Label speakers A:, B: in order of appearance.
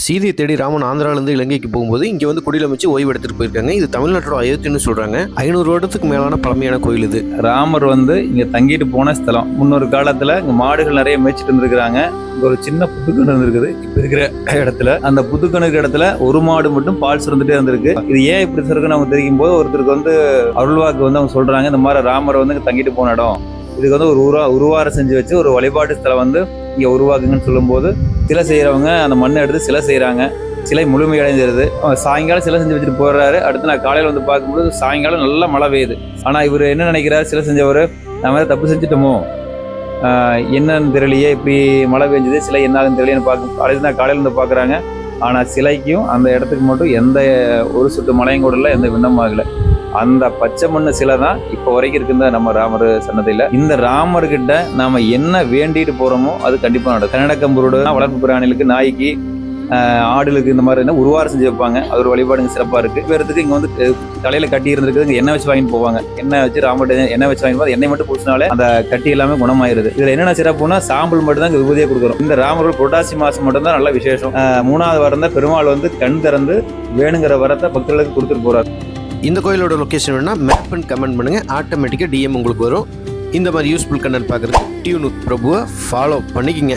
A: சீதையை தேடி ராமன் ஆந்திராவிலிருந்து இலங்கைக்கு போகும்போது இங்கே வந்து குடியில் அமைச்சு ஓய்வு எடுத்துட்டு போயிருக்காங்க. இது தமிழ்நாட்டோட அயோத்தின்னு சொல்றாங்க. 500 வருடத்துக்கு மேலான பழமையான கோயில் இது.
B: ராமர் வந்து இங்க தங்கிட்டு போன ஸ்தலம். முன்னொரு காலத்துல இங்க மாடுகள் நிறைய மேய்ச்சிட்டு இருந்திருக்கிறாங்க. இங்க ஒரு சின்ன புதுக்கணு இருந்திருக்குது. இப்ப இருக்கிற இடத்துல அந்த புதுக்கணுக்கு இடத்துல ஒரு மாடு மட்டும் பால் சுரந்துட்டே இருந்திருக்கு. இது ஏன் இப்படி இருக்குன்னு அவங்க தெரியும் போது ஒருத்தருக்கு வந்து அருள்வாக்கு வந்து அவங்க சொல்றாங்க, இந்த மாதிரி ராமர் வந்து தங்கிட்டு போன இடம், இதுக்கு வந்து ஒரு உருவாரம் செஞ்சு வச்சு ஒரு வழிபாட்டு ஸ்தலம் வந்து இங்க உருவாக்குங்கன்னு சொல்லும் போது சிலை செய்யறவங்க அந்த மண்ணை எடுத்து சிலை செய்யறாங்க. சிலை முழுமையடைஞ்சிருது. சாயங்காலம் சிலை செஞ்சு வச்சுட்டு போறாரு. அடுத்து நான் காலையில வந்து பார்க்கும்போது சாயங்காலம் நல்லா மழை பெய்யுது. ஆனா இவர் என்ன நினைக்கிறாரு, சிலை செஞ்சவர் நம்ம தப்பு செஞ்சுட்டோமோ என்னன்னு தெரியலையே, இப்படி மழை பெஞ்சது, சிலை என்ன ஆகுன்னு தெரியலன்னு காலையில வந்து பாக்குறாங்க. ஆனா சிலைக்கும் அந்த இடத்துக்கு மட்டும் எந்த ஒரு சொட்டு மழையும் கூட இல்லை, எந்த விண்ணமும் ஆகல. அந்த பச்சை மண்ணு சிலை தான் இப்போ வரைக்கும் இருக்குந்த நம்ம ராமர் சன்னதியில். இந்த ராமர்கிட்ட நாம என்ன வேண்டிட்டு போறோமோ அது கண்டிப்பா நடக்கும். கன்னடக்கம்பூரோட வளர்ப்பு பிராணிகளுக்கு, நாய்க்கு, ஆடுகளுக்கு இந்த மாதிரி உருவாரம் செஞ்சு வைப்பாங்க. அது ஒரு வழிபாடுங்க சிறப்பா இருக்கு. பேருக்கு இங்க வந்து தலையில கட்டி இருந்திருக்கு, எண்ணெய் வச்சு வாங்கிட்டு போவாங்க. எண்ணெய் வச்சு ராமர்கிட்ட எண்ணெய் வச்சு வாங்கி போது எண்ணெய் மட்டும் பூசினாலே அந்த கட்டி எல்லாமே குணமாயிருது. இதுல என்னென்ன சிறப்புனா சாம்பல் மட்டும் தான் விபூதியை கொடுக்குறோம். இந்த ராமர்கள் புரட்டாசி மாசம் மட்டும் தான் நல்ல விசேஷம். 3வது வாரம் தான் பெருமாள் வந்து கண் திறந்து வேணுங்கிற வரத்தை பக்தர்களுக்கு கொடுத்துட்டு போறாரு.
A: இந்த கோயிலோட லொக்கேஷன் வேணா மேப் அண்ட் கமெண்ட் பண்ணுங்க, ஆட்டோமேட்டிக்காக DM உங்களுக்கு வரும். இந்த மாதிரி யூஸ்ஃபுல் கண்டென்ட் பார்க்குறதுக்கு டியூன் வித் பிரபுவை ஃபாலோ பண்ணிக்கிங்க.